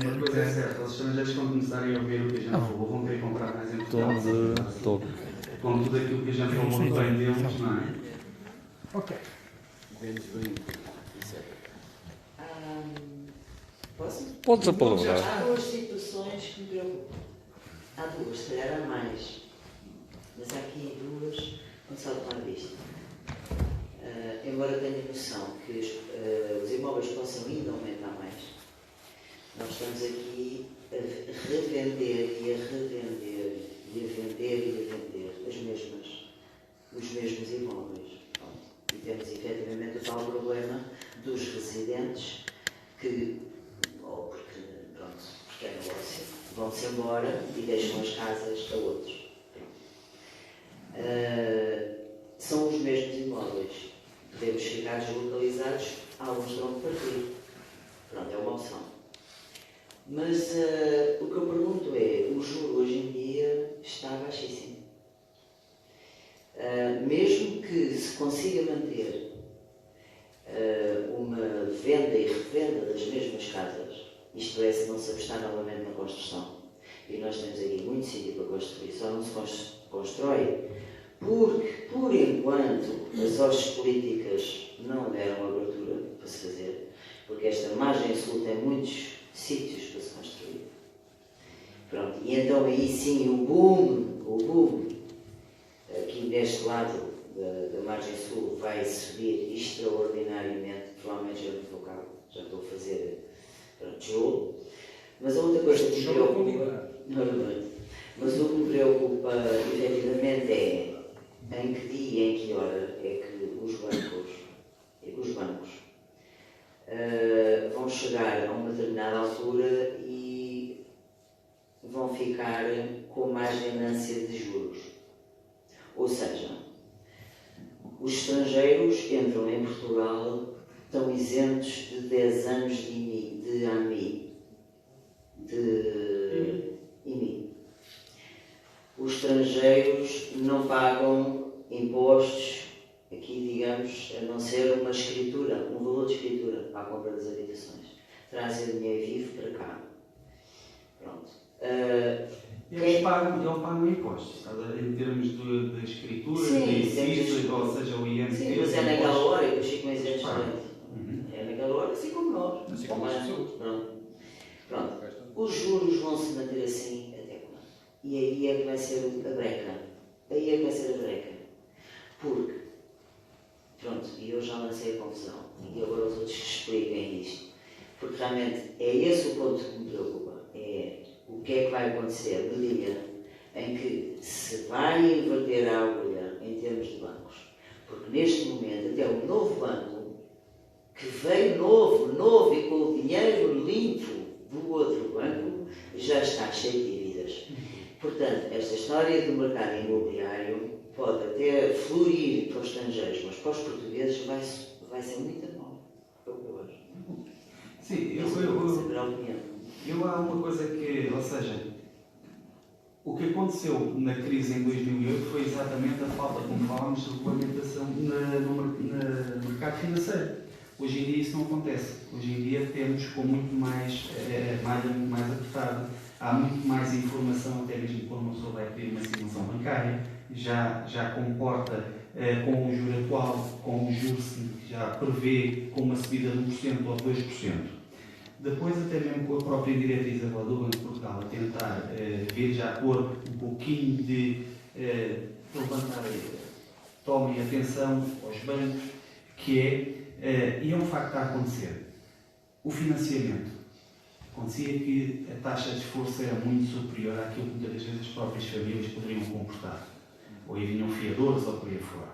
Uma coisa é certa, os estrangeiros quando começarem a ouvir o que a gente falou vão querer comprar mais em Portugal. Com tudo aquilo que a gente falou bem deles, não é? Ok. Posso? Podes apalabrar. Há duas situações que me preocupam. Há duas, se calhar há mais. Mas há aqui duas, quando se fala disto. Embora tenha noção que os imóveis possam ainda aumentar mais, nós estamos aqui a revender e a revender e a vender os mesmos imóveis. Pronto. E temos efetivamente o tal problema dos residentes que, ou porque é negócio, vão-se embora e deixam as casas a outros. São os mesmos imóveis. Podemos ficar deslocalizados, alguns terão de partir. Pronto, é uma opção. Mas o que eu pergunto é, o juro hoje em dia está baixíssimo. Mesmo que se consiga manter uma venda e revenda das mesmas casas, isto é, se não se apostar novamente na construção, e nós temos aqui muito sítio para construir, só não se constrói porque, por enquanto, as hostes políticas não deram abertura para se fazer, porque esta margem sul tem muitos sítios para se construir. Pronto, e então aí sim o boom, aqui deste lado da margem sul vai subir extraordinariamente, provavelmente já estou a fazer tijolo. Mas a outra coisa que me preocupa, mas o que me preocupa efetivamente é em que dia e em que hora é que os bancos vão chegar a uma determinada altura e vão ficar com mais ganância de juros. Ou seja, os estrangeiros entram em Portugal, estão isentos de 10 anos de AMI, de IMI. Os estrangeiros não pagam impostos, aqui digamos, a não ser uma escritura, um valor de escritura para a compra das habitações. Trazem o dinheiro vivo para cá. Pronto. Eles pagam impostos, em termos de escritura, de inciso, ou seja, o IMT. Sim, mas é naquela hora que eu fico mais excelente. É naquela hora, assim como nós. Assim como as pessoas. Pronto. Os juros vão se manter assim até quando? E aí é que vai ser a breca. Porque, pronto, e eu já lancei a confusão, e agora os outros expliquem isto. Porque realmente é esse o ponto que me preocupa. É o que é que vai acontecer no dia em que se vai inverter a agulha em termos de bancos. Porque neste momento, até o novo banco, que veio novo e com o dinheiro limpo do outro banco, já está cheio de dívidas. Portanto, esta história do mercado imobiliário pode até fluir para os estrangeiros, mas para os portugueses vai ser muito mal. É o que eu acho. Sim, eu há uma coisa que, ou seja, o que aconteceu na crise em 2008 foi exatamente a falta, como falámos, de regulamentação no mercado financeiro. Hoje em dia isso não acontece. Hoje em dia temos com muito mais malha muito mais apertada. Há muito mais informação, até mesmo quando uma pessoa vai pedir uma simulação bancária, já comporta com o juro atual, com o juro que já prevê com uma subida de 1% ou 2%. Depois, até mesmo com a própria diretriz agora do Banco de Portugal, a tentar ver já pôr um pouquinho de levantar, tomem atenção aos bancos, que e é um facto que está a acontecer. O financiamento. Acontecia que a taxa de esforço era muito superior àquilo que muitas vezes as próprias famílias poderiam comportar. Ou aí vinham fiadores ou por aí fora.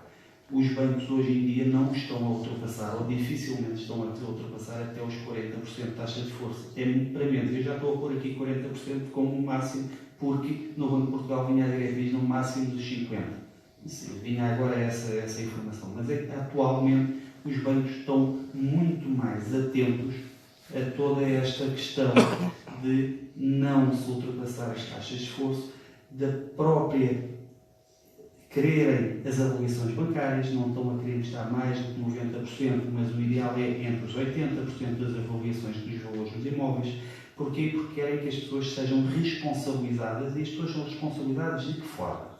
Os bancos hoje em dia não estão a ultrapassar, ou dificilmente estão a ultrapassar até os 40% de taxa de esforço. É muito para menos. Eu já estou a pôr aqui 40% como máximo, porque no Banco de Portugal vinha a diretriz no máximo dos 50%. Vinha agora essa informação. Mas é que atualmente os bancos estão muito mais atentos a toda esta questão de não se ultrapassar as taxas de esforço, da própria quererem as avaliações bancárias, não estão a querer emprestar mais do que 90%, mas o ideal é entre os 80% das avaliações dos valores dos imóveis. Porquê? Porque querem que as pessoas sejam responsabilizadas, e as pessoas são responsabilizadas de que forma?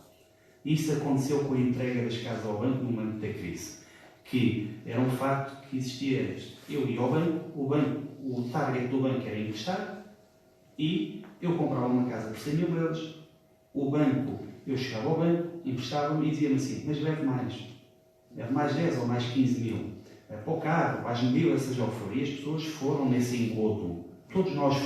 Isso aconteceu com a entrega das casas ao banco no momento da crise, que era um facto que existia. Eu ia ao banco, o target do banco era emprestar, e eu comprava uma casa por 100 mil euros, o banco, eu chegava ao banco, emprestava-me e dizia-me assim, mas deve mais 10 ou mais 15 mil, para o carro, para as mobílias, seja o que for. E as pessoas foram nesse engodo, todos nós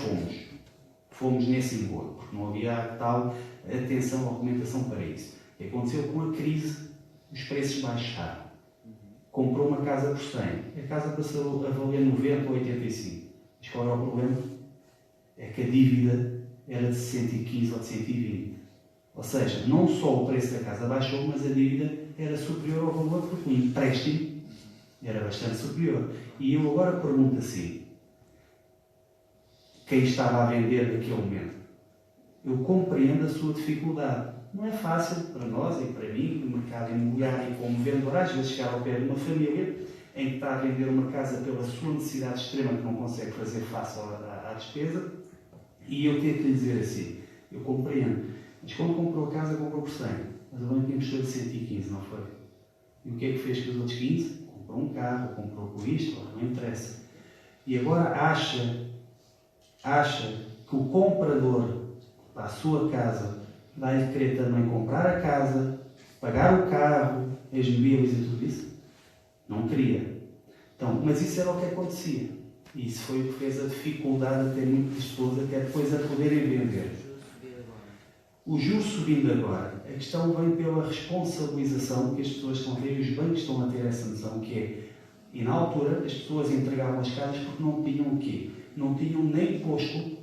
fomos nesse engodo, porque não havia tal atenção ou argumentação para isso. E aconteceu com a crise, os preços baixaram. Comprou uma casa por 100, a casa passou a valer 90 ou 85. Mas qual era o problema? É que a dívida era de 115 ou de 120. Ou seja, não só o preço da casa baixou, mas a dívida era superior ao valor, porque o empréstimo era bastante superior. E eu agora pergunto assim, quem estava a vender naquele momento, eu compreendo a sua dificuldade. Não é fácil para nós e para mim, no mercado imobiliário, como vendedor, às vezes chegar ao pé de uma família em que está a vender uma casa pela sua necessidade extrema, que não consegue fazer face à despesa, e eu ter que lhe dizer assim, eu compreendo, mas quando comprou a casa, comprou por 100, mas o banco emprestou de 115, não foi? E o que é que fez com os outros 15? Comprou um carro, comprou com isto, não interessa. E agora acha que o comprador para a sua casa vai querer também comprar a casa, pagar o carro, as mobílias e tudo isso? Não queria. Então, mas isso era o que acontecia. E isso foi o que fez a dificuldade de ter muitas pessoas até depois a poderem vender. O juros subindo agora, a questão vem pela responsabilização que as pessoas estão a ter, e os bancos estão a ter essa noção, que é, e na altura as pessoas entregavam as casas porque não tinham o quê? Não tinham nem posto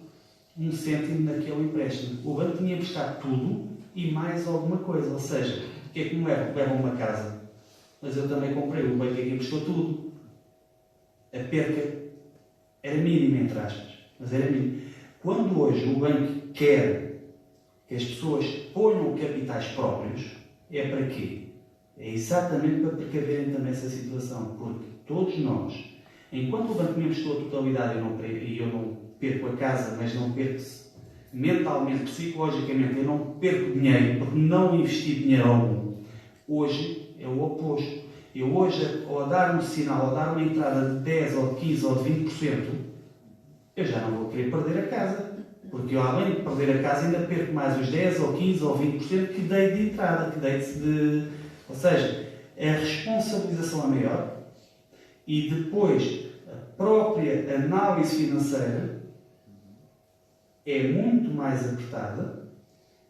um cêntimo naquele empréstimo. O banco tinha emprestado tudo e mais alguma coisa. Ou seja, o que é que me leva? Levam uma casa. Mas eu também comprei, o banco é que emprestou tudo. A perca era mínima, entre aspas, mas era mínima. Quando hoje o banco quer que as pessoas ponham capitais próprios, é para quê? É exatamente para precaverem também essa situação, porque todos nós, enquanto o banco me emprestou a totalidade e eu não perco a casa, mas não perco mentalmente, psicologicamente, eu não perco dinheiro, porque não investi dinheiro algum. Hoje é o oposto. Eu hoje, ao dar um sinal, ao dar uma entrada de 10 ou de 15 ou de 20%, eu já não vou querer perder a casa. Porque eu, além de perder a casa, ainda perco mais os 10 ou 15 ou 20% que dei de entrada, que dei de... Ou seja, a responsabilização é maior e depois a própria análise financeira é muito mais apertada,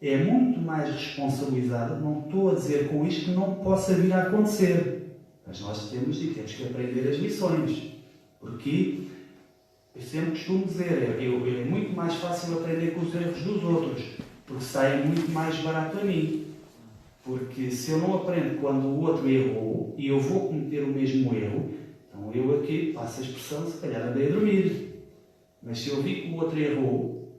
é muito mais responsabilizada. Não estou a dizer com isto que não possa vir a acontecer, mas nós temos que aprender as lições, porque eu sempre costumo dizer, é muito mais fácil aprender com os erros dos outros, porque sai muito mais barato a mim. Porque se eu não aprendo quando o outro errou e eu vou cometer o mesmo erro, então eu aqui, passo a expressão, se calhar andei a dormir. Mas se eu vi que o outro errou,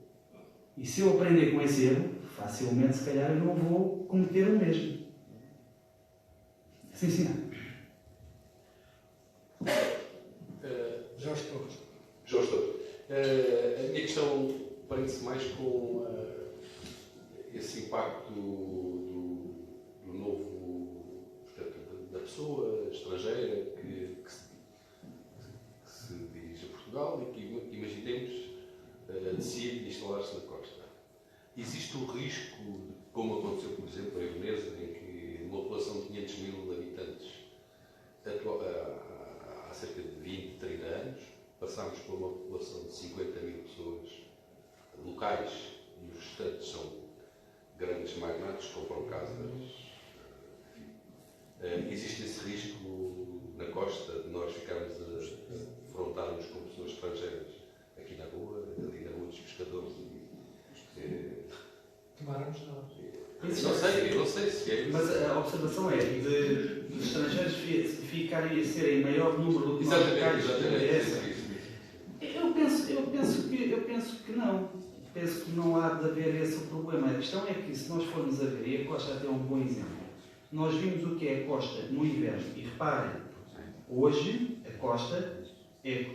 e se eu aprender com esse erro, facilmente, se calhar, eu não vou cometer o mesmo. Assim ensinar. Jorge Torres. A minha questão prende-se mais com esse impacto do novo, portanto, da pessoa estrangeira que se dirige a Portugal e que, imaginemos, decide instalar-se na costa. Existe o risco, como aconteceu, por exemplo, em Veneza, em que uma população de 500 mil habitantes há cerca de 20, 30 anos, passámos por uma população de 50 mil pessoas locais e os restantes são grandes magnatos que compram casas. Existe esse risco na costa de nós ficarmos a defrontarmos com pessoas estrangeiras aqui na rua, ali na rua dos pescadores. Tomarmos nós. Eu não sei se é isso. Mas a observação é de estrangeiros ficarem a serem em maior número do que nós locais. Eu penso que não. Penso que não há de haver esse problema. A questão é que, se nós formos a ver, e a Costa até é um bom exemplo, Nós vimos o que é a costa no inverno e reparem, hoje a costa é...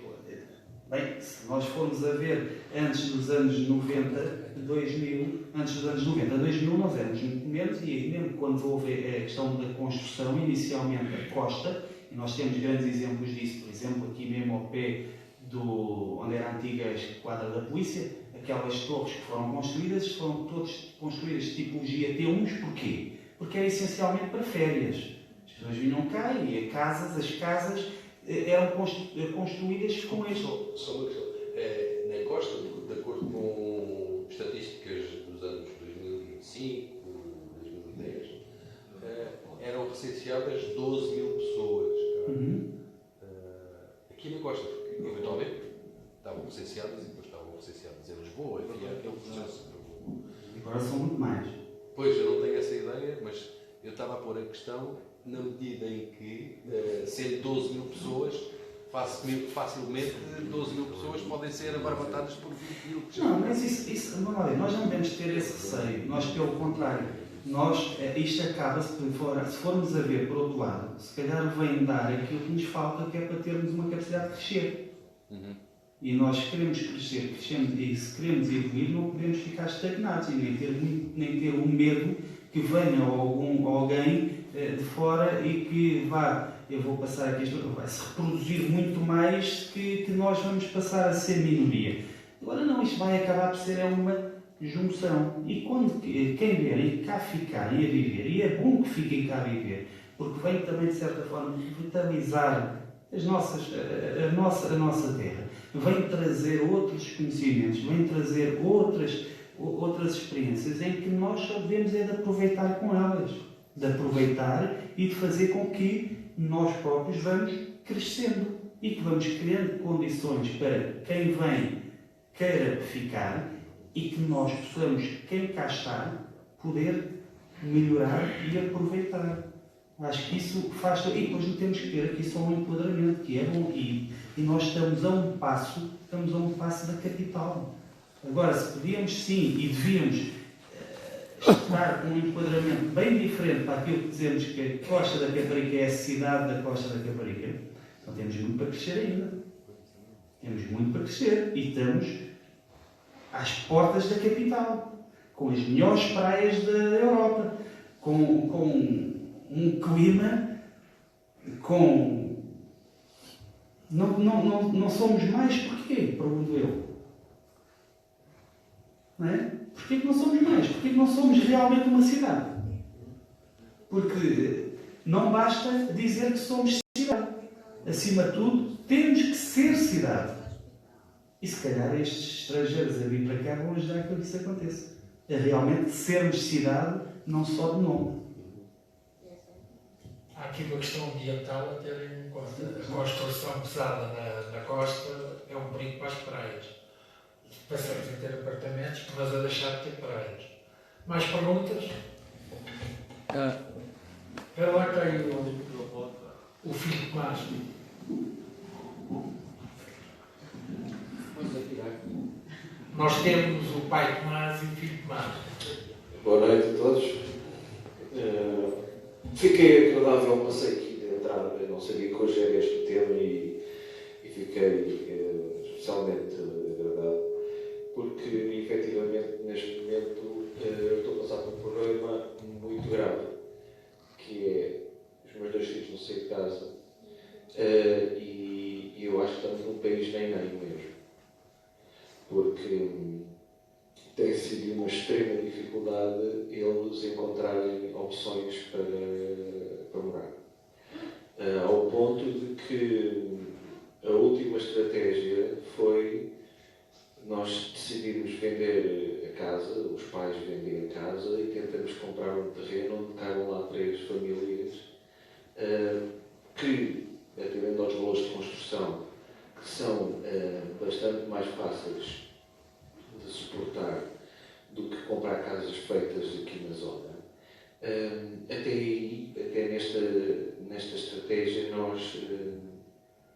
Bem, se nós formos a ver antes dos anos 90, 2000, antes dos anos 90, 2000 nós éramos muito menos e mesmo quando houve a questão da construção, inicialmente a costa, e nós temos grandes exemplos disso, por exemplo, aqui mesmo ao pé onde era a antiga esquadra da polícia, aquelas torres que foram todas construídas de tipologia T1, porquê? Porque era essencialmente para férias. As pessoas vinham cá e as casas eram construídas com este. Só uma questão. Na costa, de acordo com estatísticas dos anos 2005, 2010, eram recenseadas 12 mil pessoas. Aqui na costa, porque eventualmente estavam recenseadas e depois estavam recenseadas em Lisboa. Havia aquele processo. Agora são muito mais. Pois, eu não tenho essa ideia, mas eu estava a pôr a questão na medida em que, sendo 12 mil pessoas, facilmente 12 mil pessoas podem ser abarbatadas por 20 mil pessoas. Não, mas nós não devemos ter esse receio. Nós, pelo contrário, isto acaba, se formos a ver por outro lado, se calhar vem dar aquilo que nos falta, que é para termos uma capacidade de crescer. E nós queremos crescer, crescemos, e se queremos evoluir, não podemos ficar estagnados e nem ter um medo que venha alguém de fora e que eu vou passar aqui, vai se reproduzir muito mais que nós vamos passar a ser minoria. Agora não, isto vai acabar por ser uma junção. E quando quem vierem cá ficarem a viver, e é bom que fiquem cá a viver, porque vem também de certa forma revitalizar a nossa terra, vem trazer outros conhecimentos, vem trazer outras experiências em que nós só devemos de aproveitar com elas, de aproveitar e de fazer com que nós próprios vamos crescendo e que vamos criando condições para quem vem queira ficar e que nós possamos, quem cá está, poder melhorar e aproveitar. Acho que isso faz... E depois não temos que ter aqui só um enquadramento, que é bom. E nós estamos a um passo da capital. Agora, se podíamos sim e devíamos estar com um enquadramento bem diferente para aquilo que dizemos que a Costa da Caparica é a cidade da Costa da Caparica, então temos muito para crescer ainda. Temos muito para crescer e estamos às portas da capital, com as melhores praias da Europa, com um clima, não somos mais porquê? Pergunto eu. Não é? Porquê que não somos mais? Porquê que não somos realmente uma cidade? Porque não basta dizer que somos cidade. Acima de tudo, temos que ser cidade. E se calhar estes estrangeiros a vir para cá vão ajudar a que isso aconteça. É realmente sermos cidade, não só de nome. Há aqui uma questão ambiental a ter em conta. A construção pesada na costa é um perigo para as praias. Passamos a ter apartamentos, mas a deixar de ter praias. Mais perguntas? Espera lá que aí o filho Tomás. Nós temos o pai Tomás e o filho Tomás. Boa noite a todos. Fiquei agradável, passei aqui de entrada, eu não sabia que hoje era este o tema e fiquei especialmente agradado, porque efetivamente neste momento eu estou a passar por um problema muito grave, que é os meus 2 filhos não saem de casa e eu acho que estamos num país nem mesmo, porque tem sido uma extrema dificuldade eles encontrarem opções para morar. Ao ponto de que a última estratégia foi nós decidimos vender a casa, os pais vendem a casa e tentamos comprar um terreno onde cabem lá 3 famílias que, atendendo aos valores de construção, que são bastante mais fáceis de suportar do que comprar casas feitas aqui na zona. Até nesta estratégia nós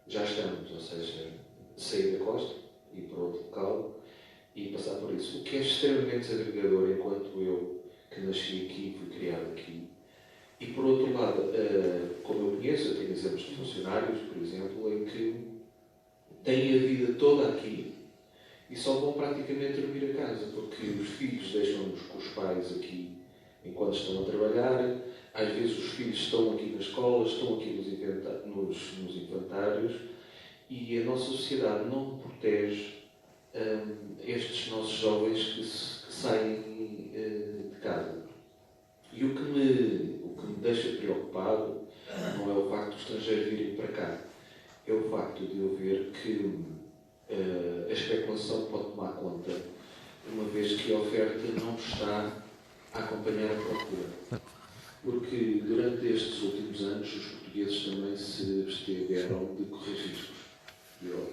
já estamos, ou seja, sair da costa, ir para outro local e passar por isso. O que é extremamente desagregador enquanto eu, que nasci aqui e fui criado aqui, E por outro lado, como eu conheço, eu tenho exemplos de funcionários, por exemplo, em que têm a vida toda aqui e só vão praticamente dormir a casa, porque os filhos deixam-nos com os pais aqui enquanto estão a trabalhar, às vezes os filhos estão aqui na escola, estão aqui nos infantários, e a nossa sociedade não protege estes nossos jovens que saem de casa. E o que me deixa preocupado não é o facto dos estrangeiros virem para cá, é o facto de eu ver que a especulação pode tomar conta, uma vez que a oferta não está a acompanhar a procura. Porque durante estes últimos anos os portugueses também se abstiveram de correr riscos.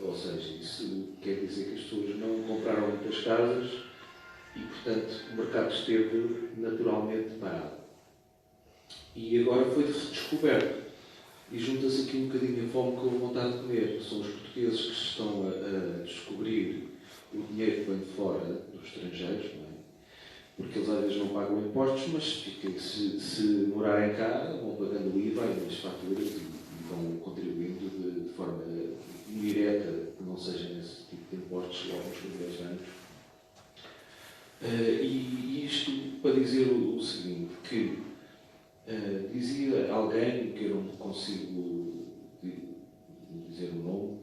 Ou seja, isso quer dizer que as pessoas não compraram muitas casas e, portanto, o mercado esteve naturalmente parado. E agora foi redescoberto. E junta-se aqui um bocadinho a fome com a vontade de comer. São os portugueses que estão a descobrir o dinheiro que vem de fora dos estrangeiros, não é? Porque eles às vezes não pagam impostos, mas se morarem cá, vão pagando o IVA e as faturas e vão contribuindo de forma indireta, que não seja nesse tipo de impostos logo nos primeiros anos. E isto para dizer o seguinte, que dizia alguém, que eu não consigo dizer o nome,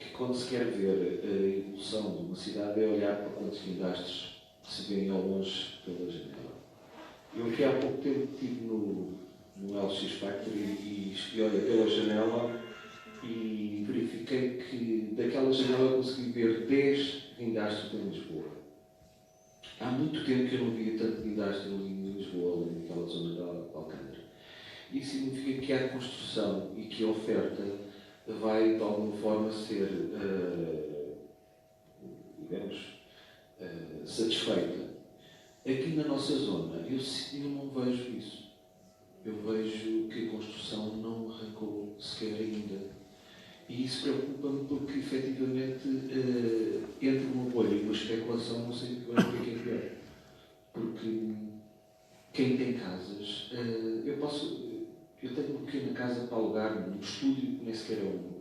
que quando se quer ver a evolução de uma cidade é olhar para quantos guindastes se vêem ao longe pela janela. Eu aqui há pouco tempo estive no LX Factory e olhei pela janela e verifiquei que daquela janela eu consegui ver 10 guindastes em Lisboa. Há muito tempo que eu não via tanto guindastes em Lisboa, naquela zona de Alcântara. Isso significa que há construção e que a oferta vai, de alguma forma, ser, digamos, satisfeita. Aqui na nossa zona, eu não vejo isso. Eu vejo que a construção não arrancou sequer ainda. E isso preocupa-me porque, efetivamente, entre uma bolha e uma especulação, não sei muito bem o que é pior. Porque quem tem casas, eu tenho uma pequena casa para alugar, num estúdio, nem sequer é uma.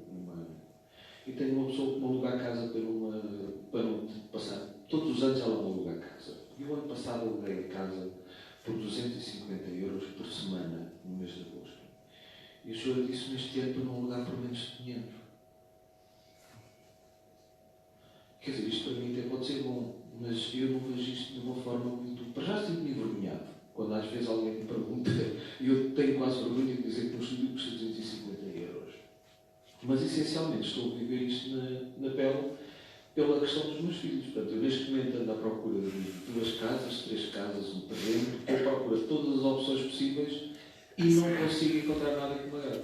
E tenho uma pessoa que me aluga a casa para não passar. Todos os anos ela me aluga a casa. E o ano passado aluguei a casa por 250 euros por semana, no mês de agosto. E o senhor disse neste ano para não alugar por menos de 500. Quer dizer, isto para mim até pode ser bom, mas eu não vejo isto de uma forma muito. Para já sinto-me envergonhado. Quando às vezes alguém me pergunta, e eu tenho quase vergonha de dizer que um estúdio custa 250 euros. Mas essencialmente estou a viver isto na pele pela questão dos meus filhos. Portanto, eu neste momento ando à procura de 2 casas, 3 casas, um terreno, estou à procura de todas as opções possíveis e não consigo encontrar nada que me agrade.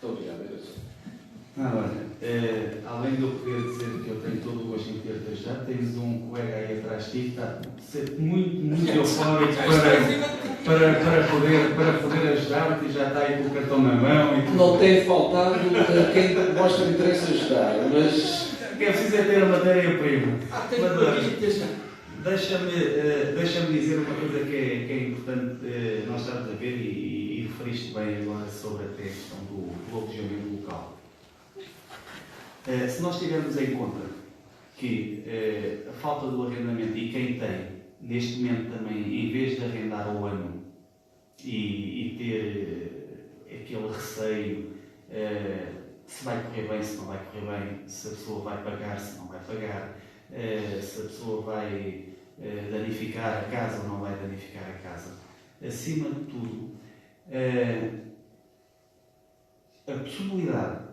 Muito obrigado, era só. Além de eu poder dizer que eu tenho todo o gosto em ter-te ajudar, tens um colega aí atrás de ti que está sempre muito eufórico para poder ajudar-te e já está aí com o cartão na mão. E não tem faltado quem mostra interesse em ajudar, mas. O que é preciso é ter a matéria-prima. Deixa-me dizer uma coisa que é importante nós estarmos a ver e referiste bem agora sobre até a questão do alojamento local. Se nós tivermos em conta que a falta do arrendamento e quem tem, neste momento também, em vez de arrendar ao ano e ter aquele receio se vai correr bem, se não vai correr bem, se a pessoa vai pagar, se não vai pagar, se a pessoa vai danificar a casa ou não vai danificar a casa. Acima de tudo, a possibilidade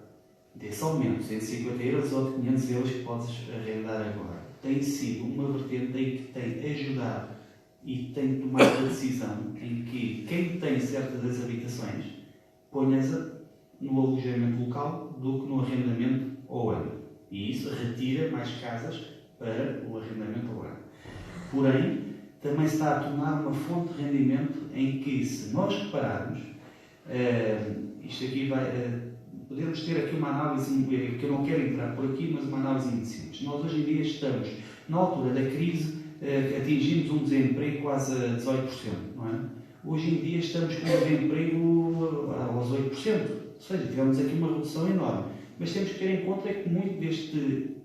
desse aumento de 150 euros ou de 500 euros que podes arrendar agora tem sido uma vertente em que tem ajudado e tem tomado a decisão em que quem tem certas das habitações ponha-se no alojamento local do que no arrendamento ao ano. E isso retira mais casas para o arrendamento ao ano. Porém, também se está a tornar uma fonte de rendimento em que, se nós repararmos, isto aqui vai... podemos ter aqui uma análise, que eu não quero entrar por aqui, mas uma análise muito simples. Nós hoje em dia estamos, na altura da crise, atingimos um desemprego quase a 18%, não é? hoje em dia estamos com um desemprego aos 8%. Ou seja, tivemos aqui uma redução enorme. Mas temos que ter em conta que muito deste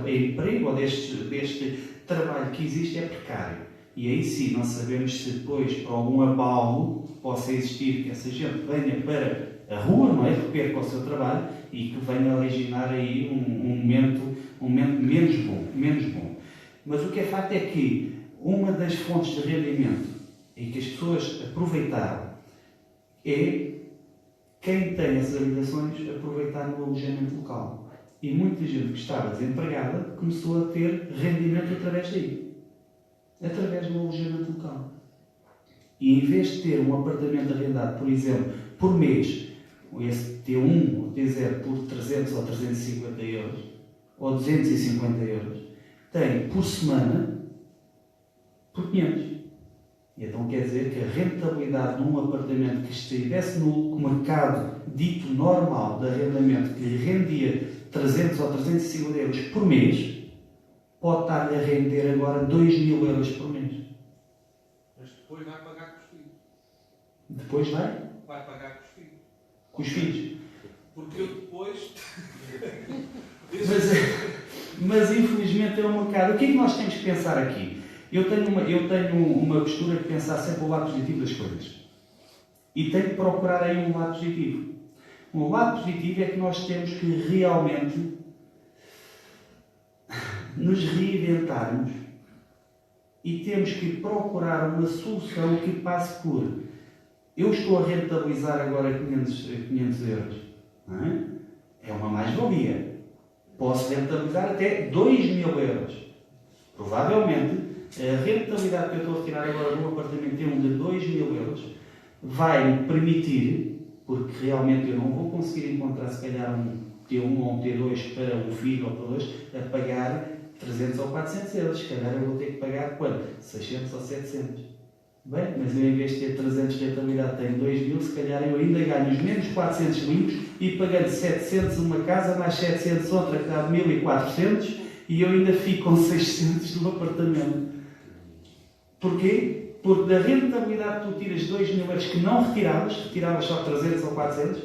emprego ou deste trabalho que existe é precário. E aí sim, não sabemos se depois, por algum abalo, possa existir que essa gente venha para a rua, não é? Que perca o seu trabalho e que venha originar aí um momento menos bom. Mas o que é facto é que uma das fontes de rendimento e que as pessoas aproveitaram é quem tem essas habitações aproveitar no alojamento local. E muita gente que estava desempregada começou a ter rendimento através daí. Através do alojamento local. E em vez de ter um apartamento arrendado, por exemplo, por mês, esse T1 ou T0 por 300 ou 350 euros, ou 250 euros, tem por semana por 500. E então quer dizer que a rentabilidade num apartamento que estivesse no mercado dito normal de arrendamento, que lhe rendia 300 ou 350 euros por mês, pode estar-lhe a render agora 2.000 euros por mês. Mas depois vai pagar com os filhos. Depois vai? Vai pagar com os filhos. Com os filhos. Porque eu depois... Mas infelizmente é o mercado. O que é que nós temos que pensar aqui? Eu tenho uma postura de pensar sempre o lado positivo das coisas. E tenho que procurar aí um lado positivo. Um lado positivo é que nós temos que realmente nos reinventarmos e temos que procurar uma solução que passe por eu estou a rentabilizar agora 500 euros. Não é? É uma mais-valia. Posso rentabilizar até 2.000 euros. Provavelmente, a rentabilidade que eu estou a retirar agora de um apartamento T1 de 2.000 euros vai-me permitir, porque realmente eu não vou conseguir encontrar se calhar um T1 ou um T2 para um filho ou para dois, a pagar 300 ou 400 euros. Se calhar eu vou ter que pagar quanto? 600 ou 700. Bem, mas eu em vez de ter 300 de rentabilidade tenho 2.000, se calhar eu ainda ganho os menos 400 limpos e pagando 700 uma casa, mais 700 outra que dá 1.400 e eu ainda fico com 600 do apartamento. Porquê? Porque da rentabilidade que tu tiras 2.000 euros que não retiravas só 300 ou 400,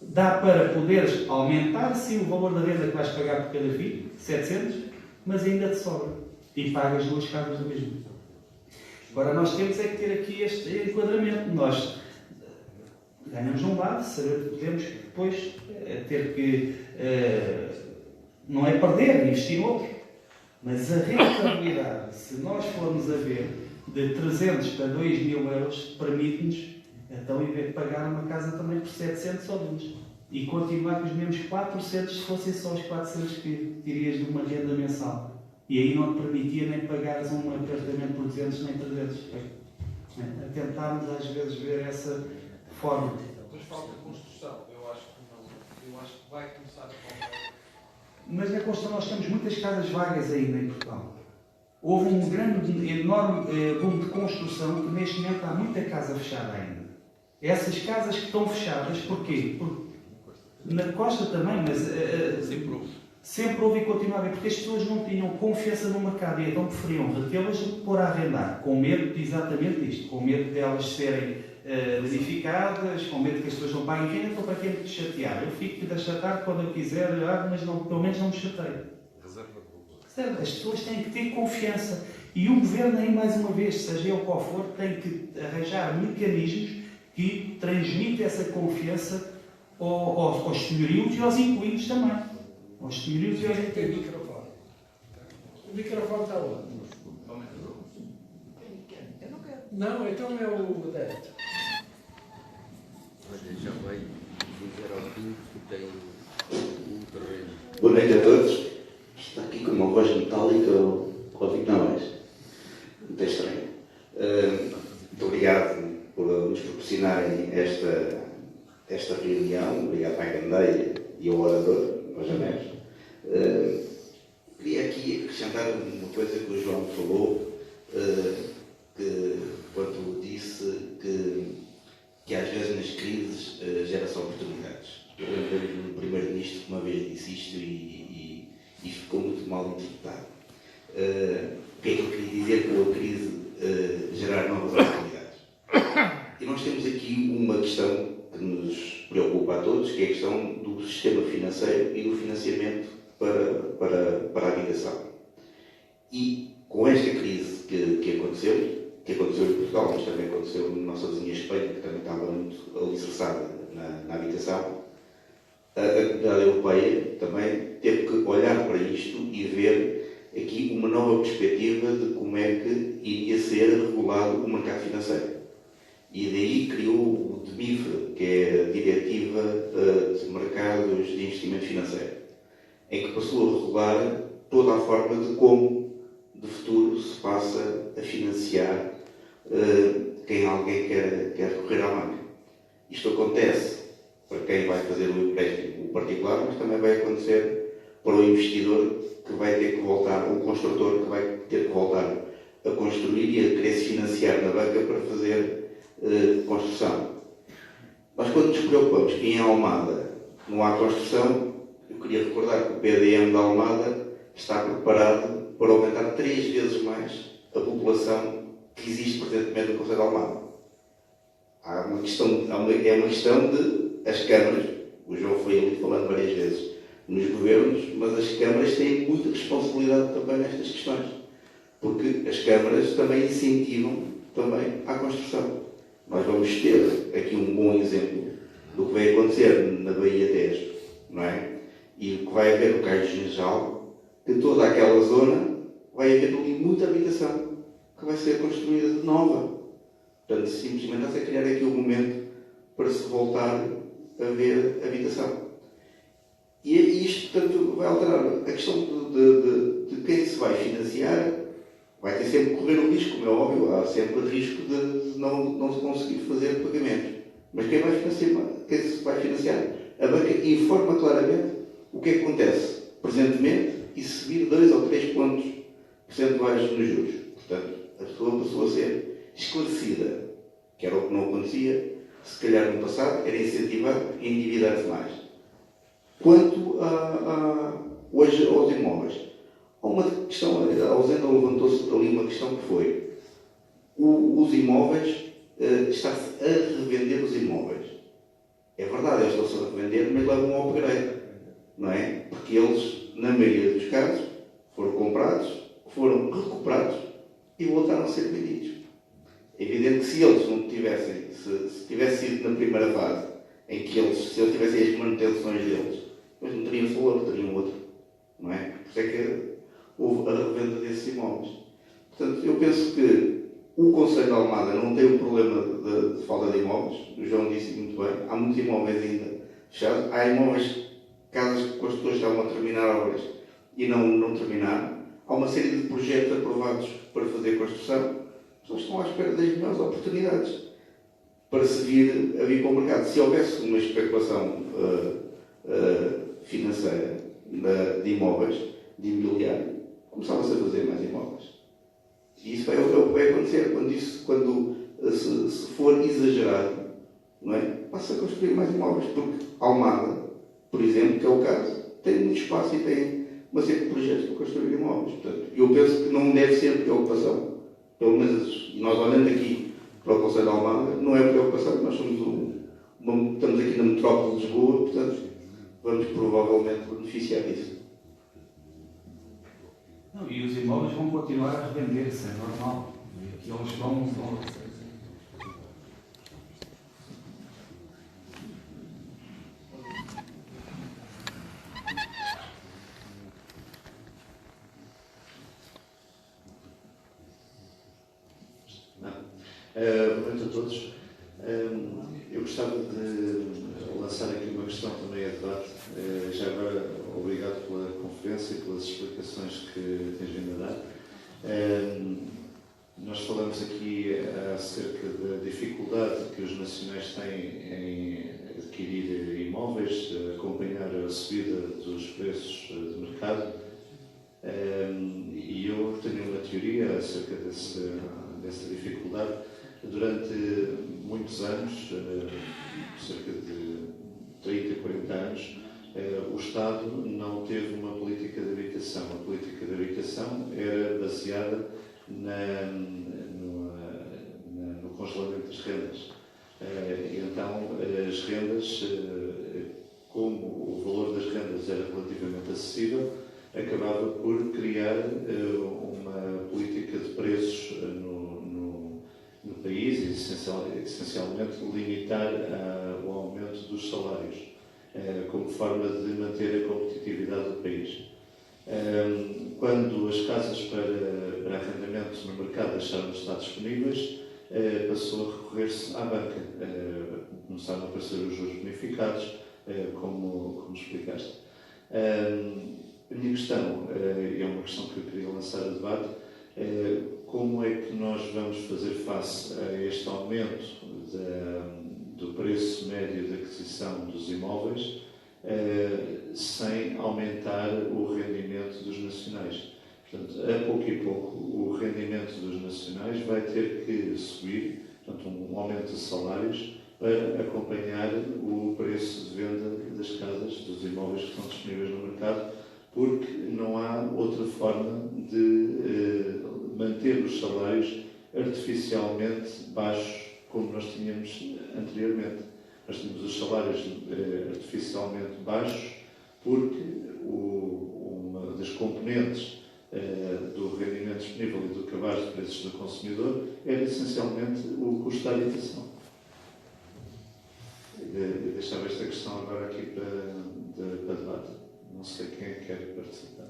dá para poderes aumentar sim o valor da renda que vais pagar por cada filho, 700, mas ainda te sobra. E pagas 2 casas do mesmo. Agora nós temos é que ter aqui este enquadramento. Nós ganhamos um lado, saber que podemos depois ter que, não é perder, investir no outro. Mas a rentabilidade, se nós formos a ver, de 300 para 2.000 euros, permite-nos, então, em vez de pagar uma casa também por 700 ou 200. E continuar com os mesmos 400 se fossem só os 400 que tirias de uma renda mensal. E aí não te permitia nem pagares um apartamento por 200 nem 300. A tentarmos às vezes ver essa forma. Mas falta construção. Eu acho que não. Eu acho que vai começar a faltar. Mas na construção nós temos muitas casas vagas ainda em Portugal. Houve um grande, enorme boom de construção que neste momento há muita casa fechada ainda. Essas casas que estão fechadas, porquê? Porque na costa também, mas sempre houve e continua a haver, porque as pessoas não tinham confiança no mercado e então preferiam retê-las do que pôr a arrendar, com medo de exatamente isto, com medo de elas serem danificadas, com medo que as pessoas não paguem renda, então para quem me chatear? Eu fico a chatear quando eu quiser, mas não, pelo menos não me chateio. As pessoas têm que ter confiança e o governo aí mais uma vez, seja ele qual for, tem que arranjar mecanismos que transmitem essa confiança aos senhorios e aos inquilinos também. Aos senhorios e aos inquilinos. O microfone está onde? Não, então é o Dédito. Olha, já vai dizer ao fim que tem um terreno. Boa noite a todos. Está aqui com uma voz metálica, eu ouvi que não és. Muito estranho. Muito obrigado por nos proporcionarem esta reunião. Obrigado para a Candeia e ao orador, aos Janés. Queria aqui acrescentar uma coisa que o João falou, que quando disse que às vezes nas crises gera-se oportunidades. Eu lembro-me do Primeiro-Ministro que uma vez disse isto e ficou muito mal interpretado. O que é que eu queria dizer com a crise gerar novas oportunidades? financeiro e do financiamento para a habitação. E com esta crise que aconteceu em Portugal, mas também aconteceu na nossa vizinha Espanha, que também estava muito alicerçada na habitação, a Comunidade Europeia também teve que olhar para isto e ver aqui uma nova perspectiva de como é que iria ser regulado o mercado financeiro. E daí criou o DMIF, que é a Diretiva de Mercados de Investimento Financeiro, em que passou a regular toda a forma de como, de futuro, se passa a financiar quem alguém quer recorrer à banca. Isto acontece para quem vai fazer o empréstimo particular, mas também vai acontecer para o investidor que vai ter que voltar, o construtor que vai ter que voltar a construir e a querer se financiar na banca para fazer construção. Mas quando nos preocupamos que em Almada não há construção, eu queria recordar que o PDM da Almada está preparado para aumentar 3 vezes mais a população que existe presentemente no Conselho de Almada. É uma questão de as câmaras, o João foi ali falando várias vezes, nos governos, mas as câmaras têm muita responsabilidade também nestas questões, porque as câmaras também incentivam também a construção. Nós vamos ter aqui um bom exemplo do que vai acontecer na Baía Tejo, não é? E o que vai haver no Cais de Ginjal, que toda aquela zona vai haver ali muita habitação que vai ser construída de nova. Portanto, simplesmente está a criar aqui um momento para se voltar a ver habitação. E isto, portanto, vai alterar a questão de quem se vai financiar. Vai ter sempre que correr o risco, como é óbvio, há sempre o risco de não se conseguir fazer pagamentos. Mas quem se vai financiar? A banca informa claramente o que é que acontece presentemente e subir 2 ou 3 pontos percentuais nos juros. Portanto, a pessoa passou a ser esclarecida, que era o que não acontecia, se calhar no passado, era incentivar a endividar-se mais. Quanto hoje aos imóveis, há uma questão, a Ausenda levantou-se ali uma questão que foi os imóveis, está-se a revender os imóveis. É verdade, eles estão-se a revender, mas levam ao upgrade, não é? Porque eles, na maioria dos casos, foram comprados, foram recuperados e voltaram a ser vendidos. É evidente que se eles não tivessem, se tivesse sido na primeira fase, em que se eles tivessem as manutenções deles, depois não teriam valor, teriam outro, não é? Por isso é que houve a revenda desses imóveis. Portanto, eu penso que o Conselho de Almada não tem um problema de falta de imóveis, o João disse muito bem, há muitos imóveis ainda fechados, há imóveis, casas que construtores estavam a terminar obras e não terminaram, há uma série de projetos aprovados para fazer construção, as pessoas estão à espera das melhores oportunidades para se vir para o mercado. Se houvesse uma especulação financeira de imóveis, de imobiliário, começava-se a fazer mais imóveis. E isso é o que vai acontecer quando se for exagerado, não é? Passa a construir mais imóveis, porque Almada, por exemplo, que é o caso, tem muito espaço e tem uma série de projetos para construir imóveis. Portanto, eu penso que não deve ser preocupação. Pelo menos, nós olhando aqui para o Conselho de Almada, não é preocupação, nós somos estamos aqui na metrópole de Lisboa, portanto, vamos provavelmente beneficiar disso. Não, e os imóveis vão continuar a revender-se, é normal. Eles vão. Boa noite a todos. Eu gostava de lançar aqui uma questão também a debate. Já agora, obrigado pela conferência e pelas explicações que tens vindo a dar. Nós falamos aqui acerca da dificuldade que os nacionais têm em adquirir imóveis, acompanhar a subida dos preços de mercado. E eu tenho uma teoria acerca dessa dificuldade. Durante muitos anos, cerca de 30, 40 anos, o Estado não teve uma política de habitação. A política de habitação era baseada no congelamento das rendas. Então, as rendas, como o valor das rendas mas era relativamente acessível, acabava por criar uma política de preços no país e essencialmente limitar o aumento dos salários como forma de manter a competitividade do país. Quando as casas para arrendamento no mercado deixaram de estar disponíveis, passou a recorrer-se à banca. Começaram a aparecer os juros bonificados, como explicaste. A minha questão, e é uma questão que eu queria lançar a debate, como é que nós vamos fazer face a este aumento do preço médio de aquisição dos imóveis sem aumentar o rendimento dos nacionais? Portanto, a pouco e pouco, o rendimento dos nacionais vai ter que subir, portanto, um aumento de salários para acompanhar o preço de venda das casas, dos imóveis que estão disponíveis no mercado, porque não há outra forma de manter os salários artificialmente baixos como nós tínhamos anteriormente. Nós tínhamos os salários artificialmente baixos porque uma das componentes do rendimento disponível e do cabaz de preços do consumidor era essencialmente o custo da habitação. Eu deixava esta questão agora aqui para debate. Não sei quem é que quer participar.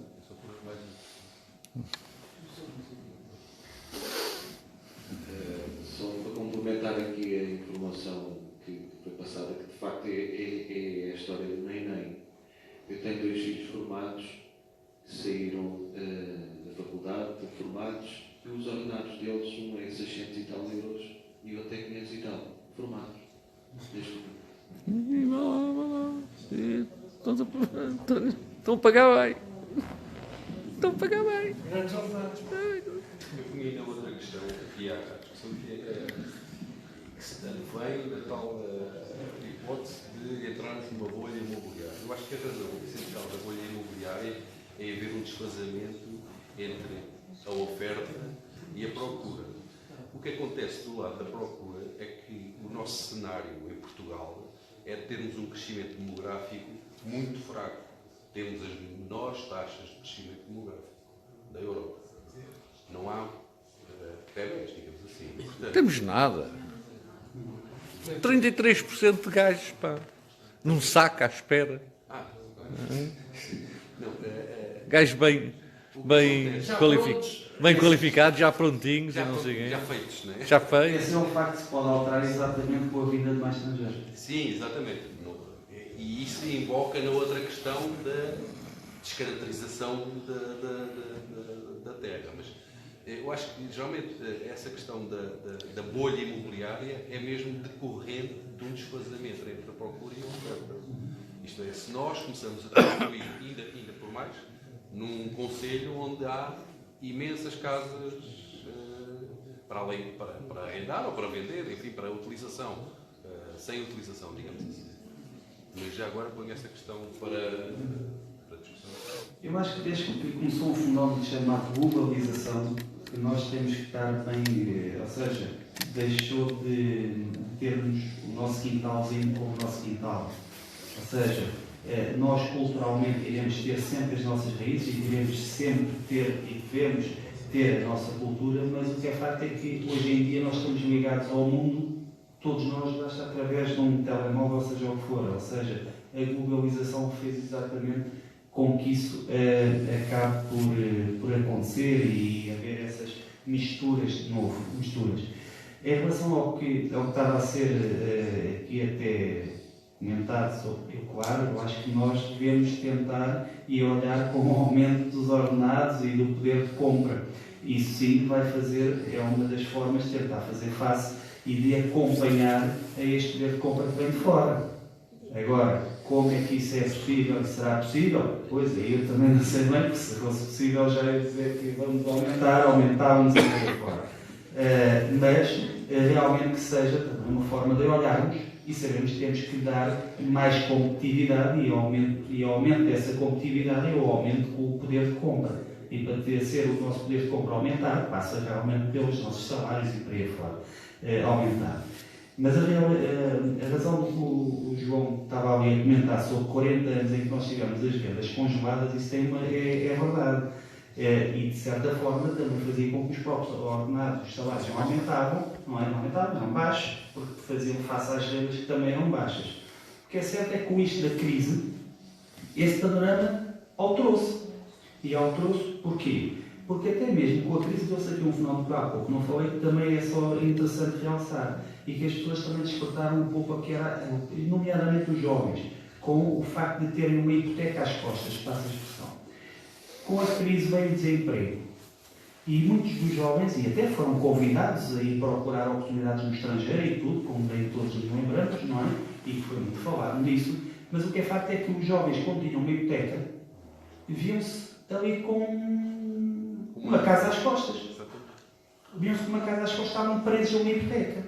Só para complementar aqui a informação que foi passada, que de facto é a história do NEM. Eu tenho 2 filhos formados que saíram da faculdade, formados, e os ordenados deles, um é 600 e tal euros e o outro é 500 e tal, formados. Estão a pagar bem. Estão a pagar bem. Eu punha ainda outra questão, aqui há a discussão que se vem da tal hipótese de entrarmos numa bolha imobiliária. Eu acho que a razão essencial da bolha imobiliária é haver um desfazamento entre a oferta e a procura. O que acontece do lado da procura é que o nosso cenário em Portugal é de termos um crescimento demográfico muito fraco. Temos as menores taxas de crescimento demográfico da Europa. Não há bebés, digamos assim. Portanto, Temos nada. 33% de gajos, pá. Num saco à espera. Gajos bem qualificados, já prontinhos e não sei quem. já feitos, não é? Já feitos. Esse é um facto que se pode alterar exatamente com a vinda de mais estrangeiros. Sim, exatamente. E isso invoca na outra questão da descaracterização da terra. Mas eu acho que, geralmente, essa questão da bolha imobiliária é mesmo decorrente de um desfazamento entre a procura e a oferta. Isto é, se nós começamos a construir, ainda por mais, num concelho onde há imensas casas para arrendar ou para vender, enfim, para utilização, sem utilização, digamos assim. Mas já agora ponho essa questão para discussão. Eu acho que desde que começou um fenómeno chamado globalização, que nós temos que estar bem, ou seja, deixou de termos o nosso quintalzinho como o nosso quintal. Ou seja, nós culturalmente iremos ter sempre as nossas raízes e iremos sempre ter e devemos ter a nossa cultura, mas o que é facto é que hoje em dia nós estamos ligados ao mundo, todos nós, basta através de um telemóvel, seja o que for. Ou seja, a globalização fez exatamente com que isso acabe por acontecer e haver essas misturas de novo. Em relação ao que estava a ser aqui até comentado sobre o claro, eu acho que nós devemos tentar e olhar como o aumento dos ordenados e do poder de compra. Isso sim vai fazer, é uma das formas de tentar fazer face e de acompanhar a este poder de compra que vem de fora. Agora, como é que isso é possível e será possível? Pois aí eu também não sei bem, porque se fosse possível já ia dizer que vamos aumentávamos e por fora. Mas realmente que seja também uma forma de olharmos e sabemos que temos que dar mais competitividade e o aumento dessa competitividade é o aumento do poder de compra. E para ser o nosso poder de compra aumentar, passa realmente pelos nossos salários e por aí fora aumentar. Mas a razão do que o João estava ali a comentar sobre 40 anos em que nós tivemos as vendas congeladas, isso é verdade. E de certa forma também fazia com que os próprios ordenados, os salários não aumentavam, eram baixos, porque faziam face às rendas que também eram baixas. O que é certo é que com isto da crise, esse panorama alterou-se. E alterou-se porquê? Porque até mesmo com a crise deu-se aqui um fenómeno que há pouco não falei, que também é só interessante realçar, e que as pessoas também despertaram um pouco, que era, nomeadamente os jovens, com o facto de terem uma hipoteca às costas, passa a expressão. Com a crise veio o desemprego. E muitos dos jovens, e até foram convidados a ir procurar oportunidades no estrangeiro e tudo, como bem todos nos lembramos, não é? E que foi muito falado nisso, mas o que é facto é que os jovens, quando tinham uma hipoteca, viam-se ali com uma casa às costas. Viam-se com uma casa às costas, estavam presos a uma hipoteca.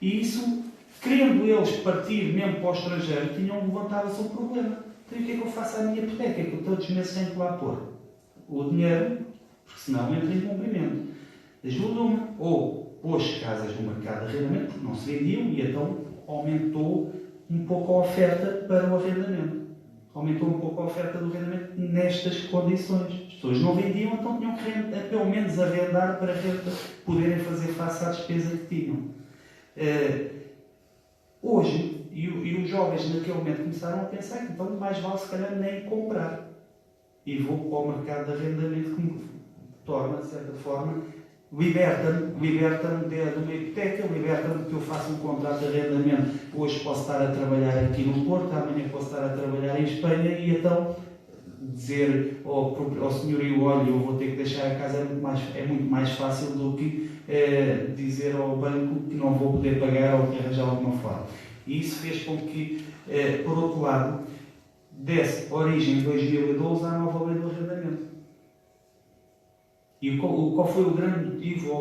E isso, querendo eles partir mesmo para o estrangeiro, levantava-se um problema. Então o que é que eu faço à minha hipoteca? Que eu todos os meses tenho que lá pôr o dinheiro, porque senão entra em cumprimento. Ajuda-me. Ou pôs casas no mercado de arrendamento, porque não se vendiam, e então aumentou um pouco a oferta para o arrendamento. Aumentou um pouco a oferta do arrendamento nestas condições. As pessoas não vendiam, então tinham que pelo menos arrendar para poderem fazer face à despesa que tinham. Hoje, e os jovens naquele momento começaram a pensar que então mais vale se calhar nem comprar. E vou para o mercado de arrendamento que me torna, de certa forma, liberta-me de uma hipoteca, liberta-me que eu faça um contrato de arrendamento. Hoje posso estar a trabalhar aqui no Porto, amanhã posso estar a trabalhar em Espanha, e então dizer ao senhorio, olha, eu vou ter que deixar a casa é muito mais fácil do que dizer ao banco que não vou poder pagar ou que arranjar alguma forma. E isso fez com que, por outro lado, desse origem em 2012 à nova lei do arrendamento. E qual foi o grande motivo,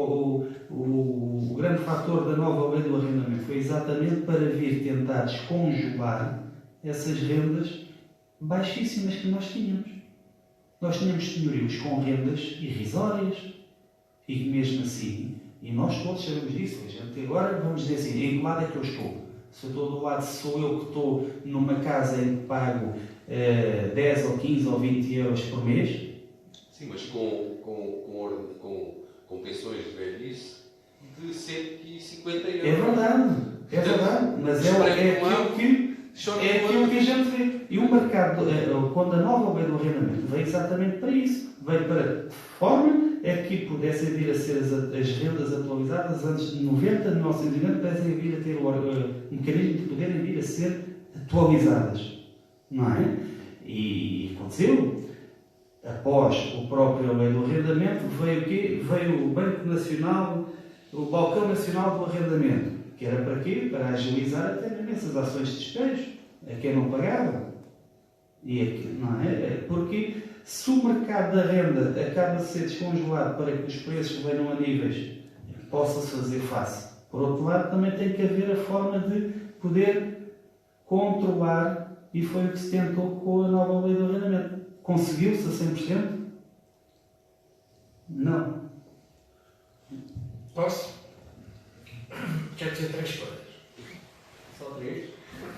o grande fator da nova lei do arrendamento? Foi exatamente para vir tentar descongelar essas rendas baixíssimas que nós tínhamos. Nós tínhamos senhorios com rendas irrisórias, e mesmo assim, e nós todos sabemos disso, a gente agora vamos dizer assim, em que lado é que eu estou? Se eu estou do lado, se sou eu que estou numa casa em que pago 10 ou 15 ou 20 euros por mês. Sim, mas com pensões de velhice de 150 euros. É verdade, mas é aquilo que a gente vê. E o mercado, quando a nova lei do arrendamento veio exatamente para isso, veio para de forma que pudessem vir a ser as rendas atualizadas antes de 90, 1990, pudessem vir a ter um mecanismo de poderem vir a ser atualizadas. Não é? E aconteceu. Após o próprio lei do arrendamento, veio o quê? Veio o Banco Nacional, o Balcão Nacional do Arrendamento, que era para quê? Para agilizar até mesmo essas ações de despejo, a quem não pagava. E aqui, não é? Porque se o mercado da renda acaba de ser descongelado para que os preços venham a níveis que possa-se fazer face, por outro lado, também tem que haver a forma de poder controlar, e foi o que se tentou com a nova lei do arrendamento. Conseguiu-se a 100%? Não. Posso? Quero dizer 3 coisas. Só 3?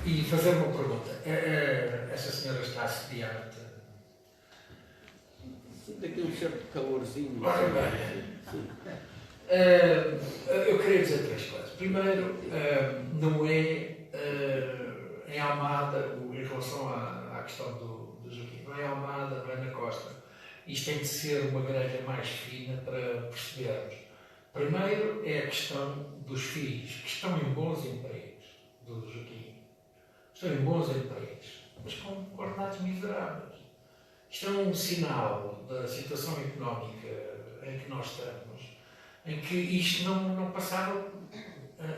E fazer uma pergunta. Essa senhora está assediada? Daqui um certo calorzinho. Ora bem. Eu queria dizer 3 coisas. Primeiro, não é em Almada, em relação à questão do Joaquim, não é Almada, não é na Costa. Isto tem de ser uma grelha mais fina para percebermos. Primeiro é a questão dos filhos, que estão em bons empregos, do Joaquim. Estão em bons empregos, mas com ordenados miseráveis. Isto é um sinal da situação económica em que nós estamos, em que isto não passava.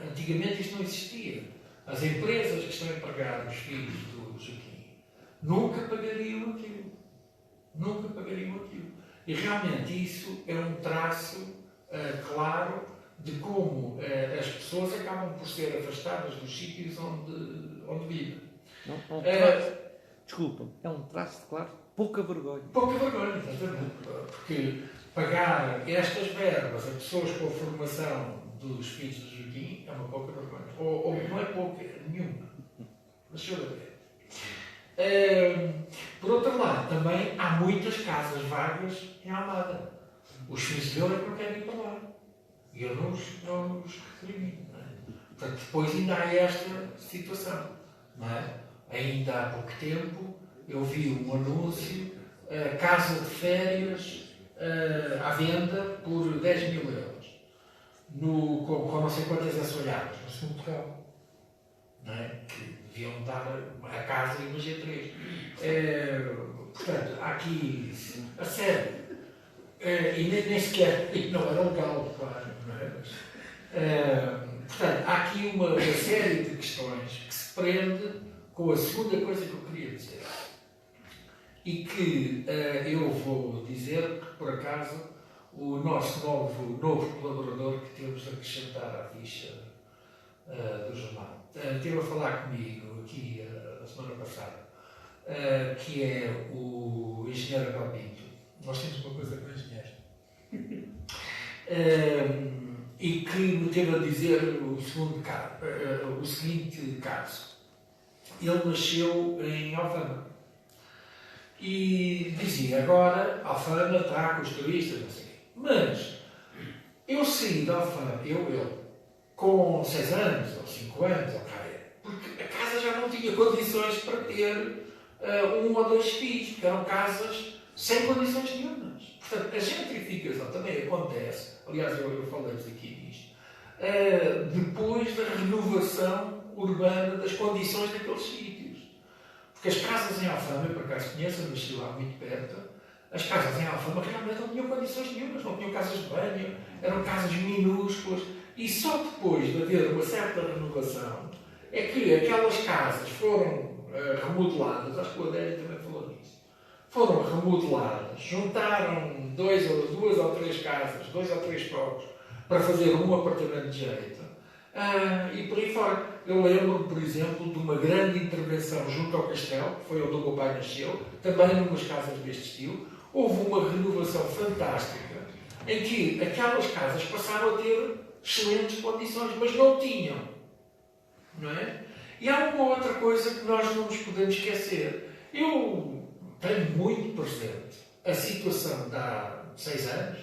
Antigamente isto não existia. As empresas que estão a empregar os filhos do Joaquim nunca pagariam aquilo. Nunca pagariam aquilo. E realmente isso é um traço claro de como as pessoas acabam por ser afastadas dos sítios onde vivem. Desculpa, é um traço de claro, pouca vergonha. Pouca vergonha, exatamente. Porque pagar estas verbas a pessoas com a formação dos filhos do Joaquim é uma pouca vergonha. Ou não é pouca, é nenhuma. Deixa eu ver. Por outro lado, também há muitas casas vagas em Almada. Os filhos dele é que não querem ir para lá. E eu não os recrimino. Não é? Portanto, depois ainda há esta situação. Não é? Ainda há pouco tempo eu vi um anúncio, casa de férias à venda por 10 mil euros. Com não sei quantas assoalhadas, no segundo grau. Não é? Que deviam dar a casa e uma G3. Portanto, há aqui, a sério, e nem sequer, e não era legal, claro, não é? Mas, portanto, há aqui uma série de questões que se prende com a segunda coisa que eu queria dizer. E que eu vou dizer que, por acaso, o nosso novo colaborador que temos a acrescentar à ficha do jornal esteve a falar comigo aqui a semana passada, que é o engenheiro Abel Pinto. Nós temos uma coisa com o engenheiro. E que me teve a dizer o seguinte caso. Ele nasceu em Alfama. E dizia, agora Alfama está com os turistas, não sei o quê. Mas eu saí de Alfama, eu com 6 anos, ou 5 anos, porque a casa já não tinha condições para ter 1 ou 2 filhos, porque eram casas sem condições nenhumas. Portanto, a gentrificação também acontece, aliás, eu falei-vos aqui nisto, depois da renovação urbana das condições daqueles sítios. Porque as casas em Alfama, eu por acaso conheço, eu nasci lá muito perto, as casas em Alfama realmente não tinham condições nenhumas, não tinham casas de banho, eram casas minúsculas, e só depois de haver uma certa renovação é que aquelas casas foram remodeladas, acho que o Adélio também falou nisso, foram remodeladas, juntaram 2 ou 3 casas, 2 ou 3 fogos, para fazer um apartamento de jeito, e por aí fora. Eu lembro, por exemplo, de uma grande intervenção junto ao castelo, que foi onde o meu pai nasceu, também numas casas deste estilo. Houve uma renovação fantástica, em que aquelas casas passaram a ter excelentes condições, mas não tinham. Não é? E há uma outra coisa que nós não nos podemos esquecer. Eu tenho muito presente a situação de há 6 anos,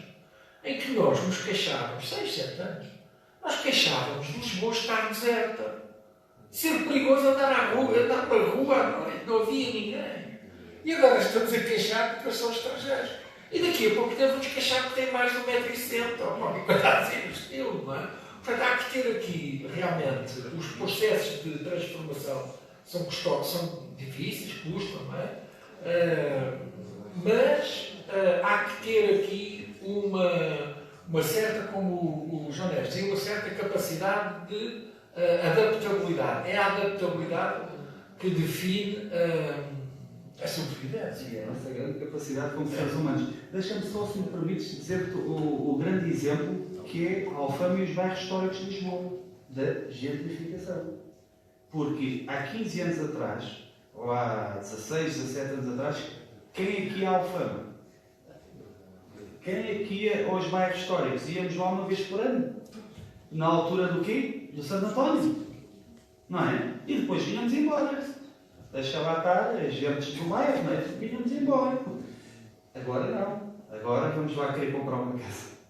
em que nós nos queixávamos, 6, 7 anos, nós queixávamos de Lisboa estar deserta. Ser perigoso andar para a rua à noite, não havia ninguém. E agora estamos a queixar porque são estrangeiros. E daqui a pouco devemos queixar porque tem mais de 1,70 m ou qualquer coisa assim no estilo, não é? Portanto, há que ter aqui, realmente, os processos de transformação são custosos, são difíceis, custam, não é? Mas há que ter aqui uma certa, como o João Neves dizia, uma certa capacidade de adaptabilidade. É a adaptabilidade que define a sobrevivência. É a nossa grande capacidade como seres humanos. Deixa-me só, se me permites, dizer-te o grande exemplo que é a Alfama e os bairros históricos de Lisboa, da gentrificação. Porque há 15 anos atrás, ou há 16, 17 anos atrás, quem é que ia à Alfama? Quem é que ia aos bairros históricos? Íamos lá uma vez por ano. Na altura do quê? Do Santo António. Não é? E depois vinhamos embora. Deixa lá estar as gentes do bairro, não é? Vinhamos embora. Agora não. Agora vamos lá querer comprar uma casa.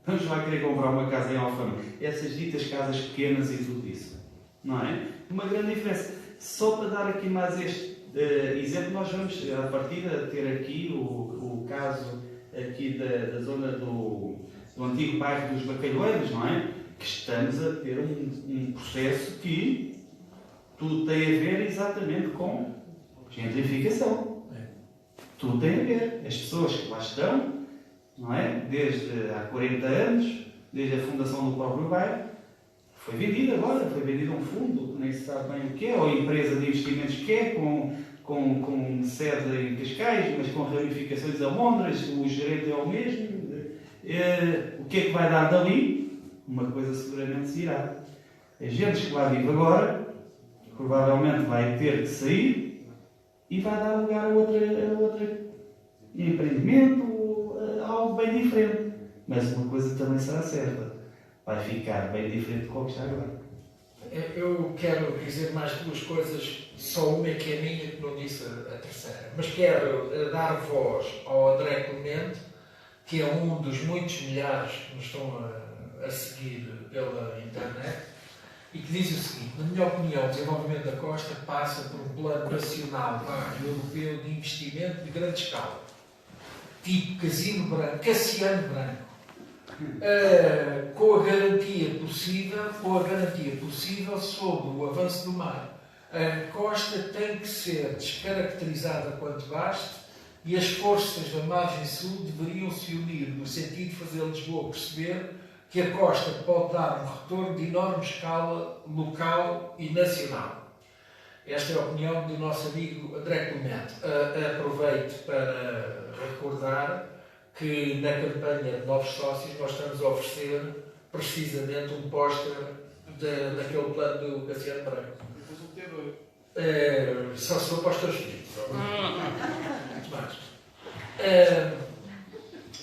Vamos lá querer comprar uma casa em Alfama. Essas ditas casas pequenas e tudo isso. Não é? Uma grande diferença. Só para dar aqui mais este exemplo, nós vamos, à partida, ter aqui o caso aqui da zona do antigo bairro dos Bacalhoeiros, não é? Que estamos a ter um processo que tudo tem a ver exatamente com gentrificação. Tudo tem a ver. As pessoas que lá estão, não é? Desde há 40 anos, desde a fundação do próprio bairro, foi vendido agora, foi vendido a um fundo, que nem se sabe bem o que é, ou empresa de investimentos que é, com sede em Cascais, mas com ramificações a Londres, o gerente é o mesmo. O que é que vai dar dali? Uma coisa seguramente se irá. A gente que lá vive agora, provavelmente vai ter que sair e vai dar lugar a outro empreendimento, a algo bem diferente. Mas uma coisa também será certa. vai ficar bem diferente do que está agora. Eu quero dizer mais duas coisas, só uma é que é minha, que não disse a terceira. Mas quero dar voz ao André Clemente, que é um dos muitos milhares que nos estão a seguir pela internet, e que diz o seguinte: na minha opinião, o desenvolvimento da costa passa por um plano nacional e europeu de investimento de grande escala, tipo Casino Branco, Cassiano Branco, com a garantia possível sobre o avanço do mar. A costa tem que ser descaracterizada quanto baste e as forças da margem sul deveriam se unir no sentido de fazer Lisboa perceber que a costa pode dar um retorno de enorme escala local e nacional. Esta é a opinião do nosso amigo André Clemente. Aproveito para recordar que na campanha de novos sócios nós estamos a oferecer precisamente um póster daquele plano do Cassiano Branco. Só se for para os teus filhos. Muito mais.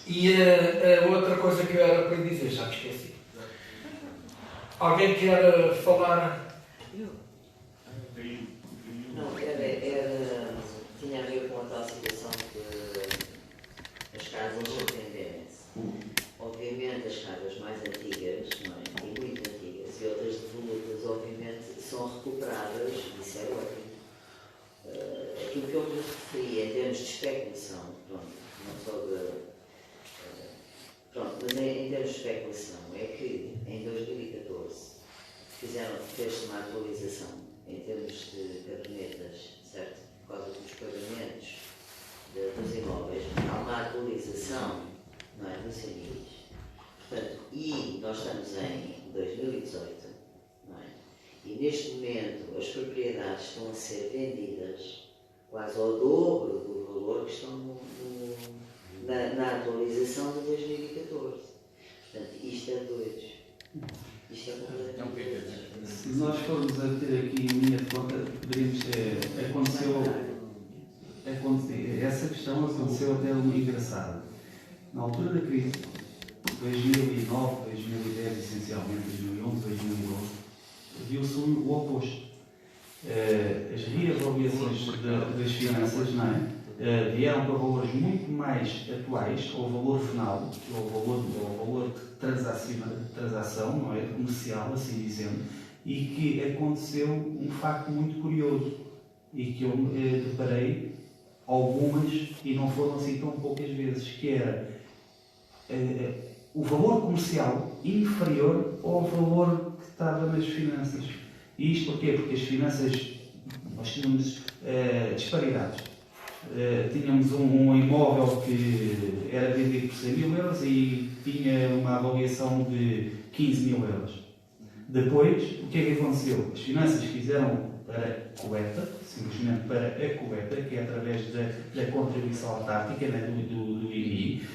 E a outra coisa que eu era para dizer, já me esqueci. Alguém quer falar? Não, tinha a ver com a tal situação que as casas vendem-se. Obviamente as casas mais antigas, não é? E muito antigas, e outras devolutas, obviamente, são recuperadas, isso é ótimo. Aquilo que eu me referi em termos de especulação, pronto, não só de... Pronto, mas em termos de especulação, é que em 2014 fez-se uma atualização em termos de cadernetas, certo? Por causa dos pagamentos dos imóveis, há uma atualização, não é, dos CNIs. Portanto, e nós estamos em 2018, não é? E neste momento as propriedades estão a ser vendidas quase ao dobro do valor que estão na atualização de 2014. Portanto, isto é doido. Isto é completamente doido. Se nós formos a ter aqui em linha de conta, poderíamos essa questão aconteceu até uma engraçada. Na altura da crise, 2009, 2010, essencialmente 2011, 2012, viu-se o oposto. As reavaliações das finanças, não é? Vieram para valores muito mais atuais, ao valor final, ao valor de transação, não é? Comercial, assim dizendo, e que aconteceu um facto muito curioso e que eu deparei algumas, e não foram assim tão poucas vezes, que era o valor comercial inferior ao valor que estava nas finanças. E isto porquê? Porque as finanças, nós tínhamos disparidades. Tínhamos um imóvel que era vendido por 100 mil euros e tinha uma avaliação de 15 mil euros. Depois, o que é que aconteceu? As finanças fizeram para a coleta, simplesmente para a coleta, que é através da contribuição autárquica, né, do IMI,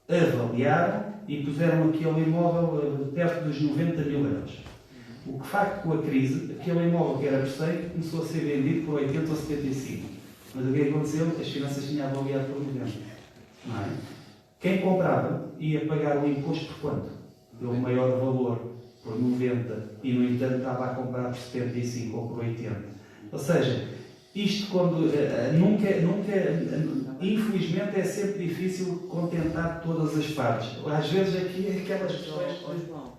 avaliaram e puseram aquele imóvel perto dos 90 mil euros. O que, de facto, com a crise, aquele imóvel que era por 100 começou a ser vendido por 80 ou 75. Mas o que aconteceu? As finanças tinham avaliado por 90. Não é? Quem comprava ia pagar o imposto por quanto? Pelo maior valor, por 90, e no entanto estava a comprar por 75 ou por 80. Ou seja, isto quando infelizmente é sempre difícil contentar todas as partes. Às vezes aqui é aquelas questões. João,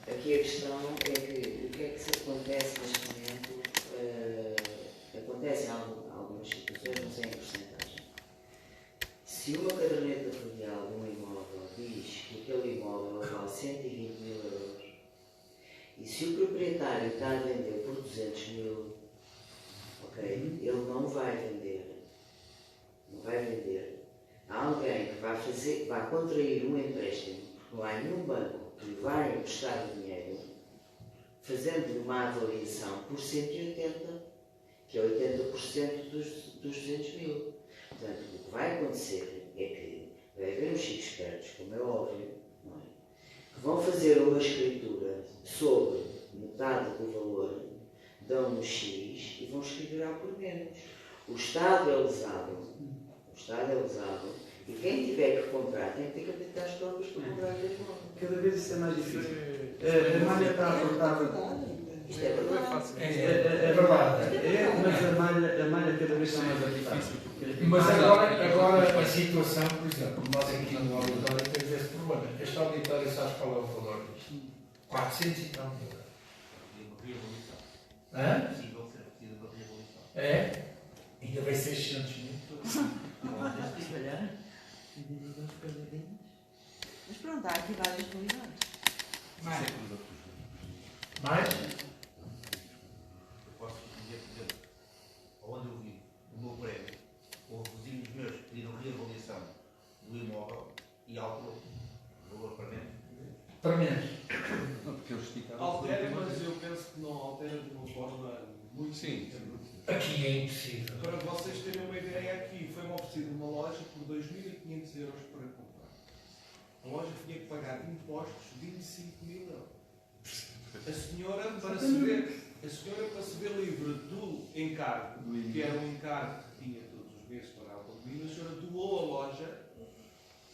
aqui a questão é que o que é que se acontece neste momento? Acontecem algumas situações, não sei em porcentagem. Se uma caderneta predial de um imóvel diz que aquele imóvel vale 120 mil euros, e se o proprietário está a vender por 200 mil, ok, ele não vai vender. Não vai vender. Há alguém que vai contrair um empréstimo, porque não há nenhum banco que lhe vai emprestar o dinheiro, fazendo uma avaliação por 180, que é 80% dos 200 mil. Portanto, o que vai acontecer é que vai haver uns chicos espertos, como é óbvio, não é? Que vão fazer uma escritura sobre metade do valor, dão um X e vão escriturar por menos. O Estado é lesado e quem tiver que comprar tem que ter capitais próprios para comprar aqueles móveis. Cada vez isso é mais difícil. A malha está apertada. Isto é verdade. É verdade. Mas a malha cada vez está mais apertada. Mas agora a situação, por exemplo, nós aqui no auditório temos esse problema. Este auditório, sabes qual é o valor disto? 400 e tal mil euros. Hã? É? Ainda vai 600 mil. Se calhar, dividido aos pagadinhos. Mas pronto, há aqui várias qualidades. Mais? Eu posso dizer, por exemplo, onde eu vivo, no meu prédio, houve vizinhos meus que pediram reavaliação do imóvel e alterou o valor para menos. Para menos. Não, porque eles esticaram. Altera, mas eu penso que não altera de uma forma muito simples. Aqui é impossível. Para vocês terem uma ideia, aqui foi-me oferecida uma loja por 2.500 euros para comprar. A loja tinha que pagar de impostos 25.000 euros. A senhora, para se ver livre do encargo, que era um encargo que tinha todos os meses para o condomínio, a senhora doou a loja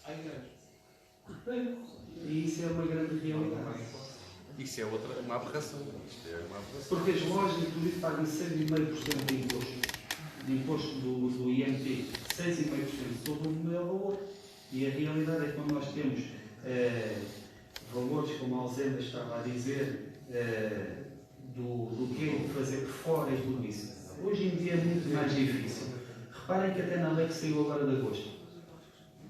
à igreja. E isso é uma grande realidade. Isso é uma aberração. Isto é uma aberração. Porque as lojas, inclusive, pagam 6,5% de imposto. De imposto do IMT. 6,5% sobre o meu valor. E a realidade é que quando nós temos valores, como a Alzenda estava a dizer, do que é fazer por fora e tudo isso. Hoje em dia é muito mais difícil. Reparem que até na lei que saiu agora de agosto,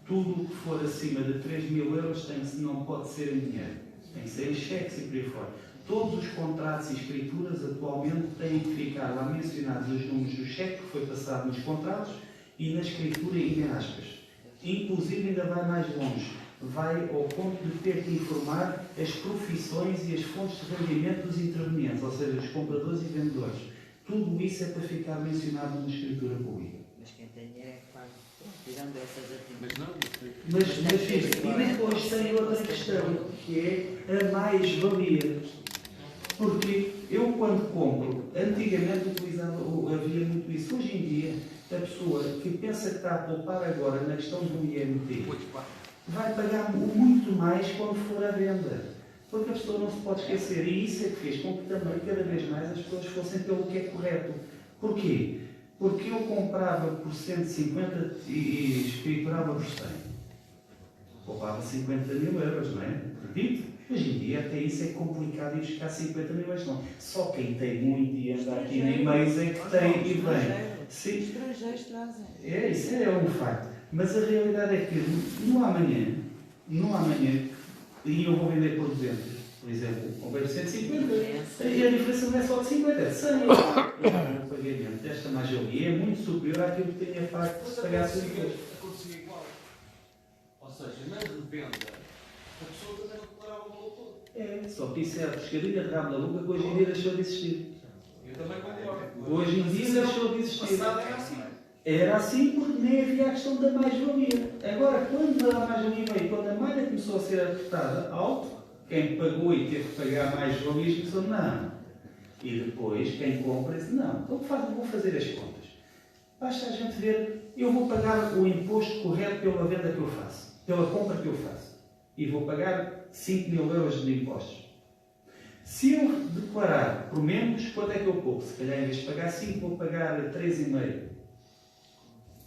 tudo o que for acima de 3.000 euros não pode ser em dinheiro. Tem que ser em cheques e por aí fora. Todos os contratos e escrituras atualmente têm que ficar lá mencionados os números do cheque que foi passado nos contratos e na escritura em aspas. Inclusive ainda vai mais longe. Vai ao ponto de ter que informar as profissões e as fontes de rendimento dos intervenientes, ou seja, os compradores e vendedores. Tudo isso é para ficar mencionado na escritura pública. Mas quem tem dinheiro é que paga. Tirando essas atividades. Mas não, Mas depois tem outra questão, que é a mais-valia. Porque eu, quando compro, antigamente havia muito isso. Hoje em dia, a pessoa que pensa que está a poupar agora na questão do IMT vai pagar muito mais quando for à venda. Porque a pessoa não se pode esquecer. E isso é que fez com que também, cada vez mais, as pessoas fossem pelo que é correto. Porquê? Porque eu comprava por 150 e escriturava por 100. Poupava 50 mil euros, não é? Acredito. Hoje em dia até isso é complicado ir buscar 50 mil euros. Não. Só quem tem muito e anda aqui nem meios é que tem e vem. Sim. Estrangeiros trazem. Isso é um facto. Mas a realidade é que no amanhã, e eu vou vender por 200, por exemplo, ou vejo 150, e a diferença não é só de 50, é 100. O pagamento desta mais-valia é muito superior àquilo que tinha pago se pagasse o imposto. Acontecia igual. Ou seja, na revenda, a pessoa também declarava o valor todo. Só que isso é a pescadinha de rabo da boca que hoje em dia deixou de existir. Eu também concordo. Hoje em dia deixou de existir. Passado era assim. Era assim porque nem havia a questão da mais-valia. Agora, quando a mais-valia veio, quando a malha começou a ser apertada alto, quem pagou e teve que pagar mais-valias começou, não. E depois, quem compra, disse, não, então vou fazer as contas. Basta a gente ver, eu vou pagar o imposto correto pela venda que eu faço, pela compra que eu faço. E vou pagar 5 mil euros de impostos. Se eu declarar por menos, quanto é que eu poupo? Se calhar, em vez de pagar 5, vou pagar 3,5.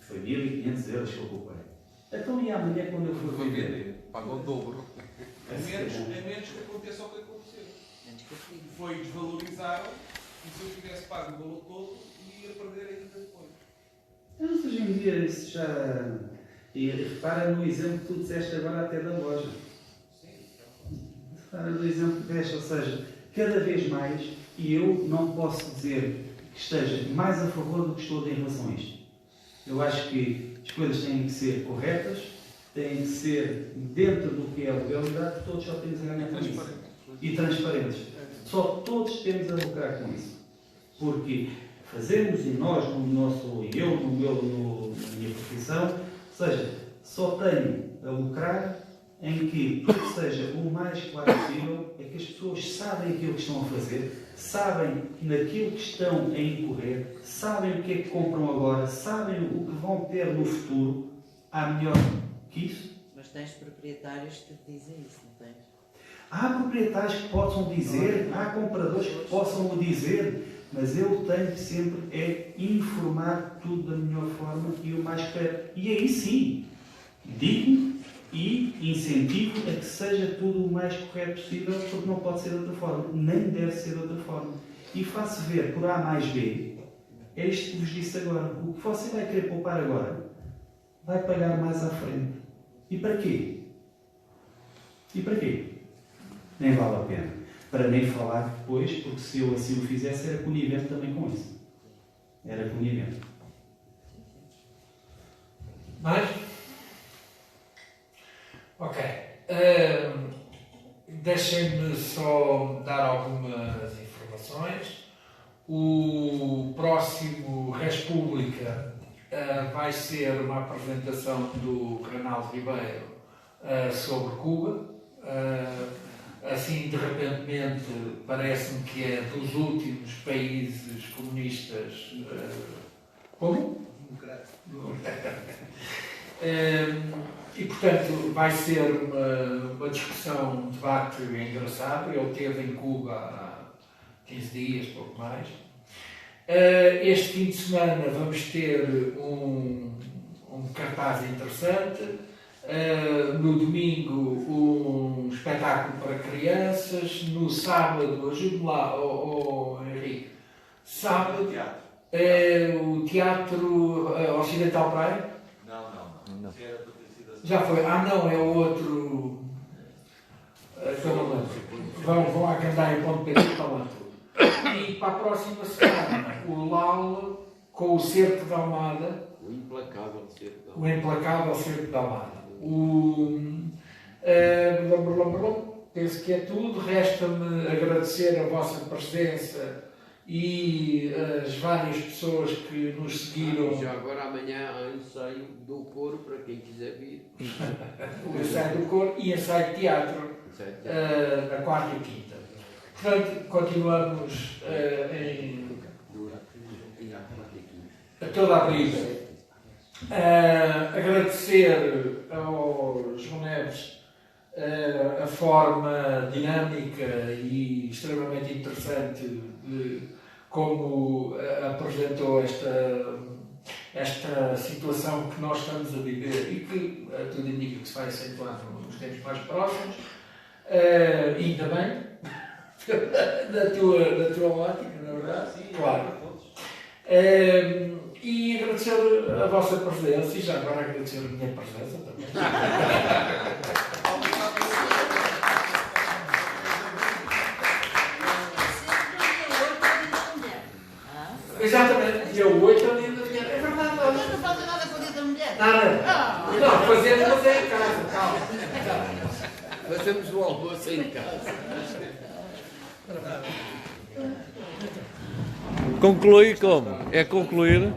Foi 1.500 euros que eu poupei. Então, e amanhã, quando eu for vender? Paga o dobro. A menos que aconteça o que aconteceu. Foi desvalorizaram e se eu tivesse pago o valor todo, ia perder ainda depois. Mas hoje em dia isso já... E repara no exemplo que tu disseste agora até da loja. Repara no exemplo que deste, ou seja, cada vez mais, e eu não posso dizer que esteja mais a favor do que estou em relação a isto. Eu acho que as coisas têm que ser corretas, têm que ser dentro do que é a legalidade, que todos só temos a ganhar com isso. E transparentes. Só todos temos a lucrar com isso. Porque fazemos, e nós, na minha profissão, ou seja, só tenho a lucrar em que tudo seja o mais claro possível, é que as pessoas sabem aquilo que estão a fazer, sabem naquilo que estão a incorrer, sabem o que é que compram agora, sabem o que vão ter no futuro, há melhor que isso. Mas tens proprietários que te dizem isso, não tens? Há proprietários que possam dizer, há compradores que possam o dizer, mas eu tenho sempre é informar tudo da melhor forma e o mais correto. E aí sim, digo e incentivo a que seja tudo o mais correto possível, porque não pode ser de outra forma, nem deve ser de outra forma. E faço ver por A mais B, é isto que vos disse agora. O que você vai querer poupar agora, vai pagar mais à frente. E para quê? E para quê? Nem vale a pena. Para nem falar depois, porque se eu assim o fizesse, era conivente também com isso. Era conivente. Mais? Ok. Deixem-me só dar algumas informações. O próximo República vai ser uma apresentação do Reinaldo Ribeiro sobre Cuba. Assim, de repente, parece-me que é dos últimos países comunistas. Como? E, portanto, vai ser uma discussão, um debate engraçado. Ele esteve em Cuba há 15 dias, pouco mais. Este fim de semana vamos ter um cartaz interessante. No domingo, um espetáculo para crianças. No sábado, ajude-me lá, Henrique. Sábado é o Teatro Ocidental Praia? Não. Já foi. Ah, não, é o outro. Vão agrandar em ponto PT para lá tudo. E para a próxima semana, o LAL com o Cerco da Almada. O implacável Cerco da Almada. O implacável Cerco da Almada. Penso que é tudo. Resta-me agradecer a vossa presença e as várias pessoas que nos seguiram. Já agora amanhã há ensaio do coro para quem quiser vir. O ensaio do coro e ensaio de teatro na quarta e quinta. Portanto, continuamos a toda a brisa. Agradecer ao João Neves a forma dinâmica e extremamente interessante de como apresentou esta situação que nós estamos a viver e que tudo indica que se vai acentuar nos tempos mais próximos. Ainda bem, da tua ótica, na verdade. Sim, claro. E agradecer a vossa presença e já agora agradecer a minha presença também. Exatamente, dia 8 é o dia da mulher. É verdade, não. Mas não fazem nada com o dia da mulher. Nada. Não, fazemos, mas é em casa, calma. Fazemos o almoço em casa. Concluir como? É concluir?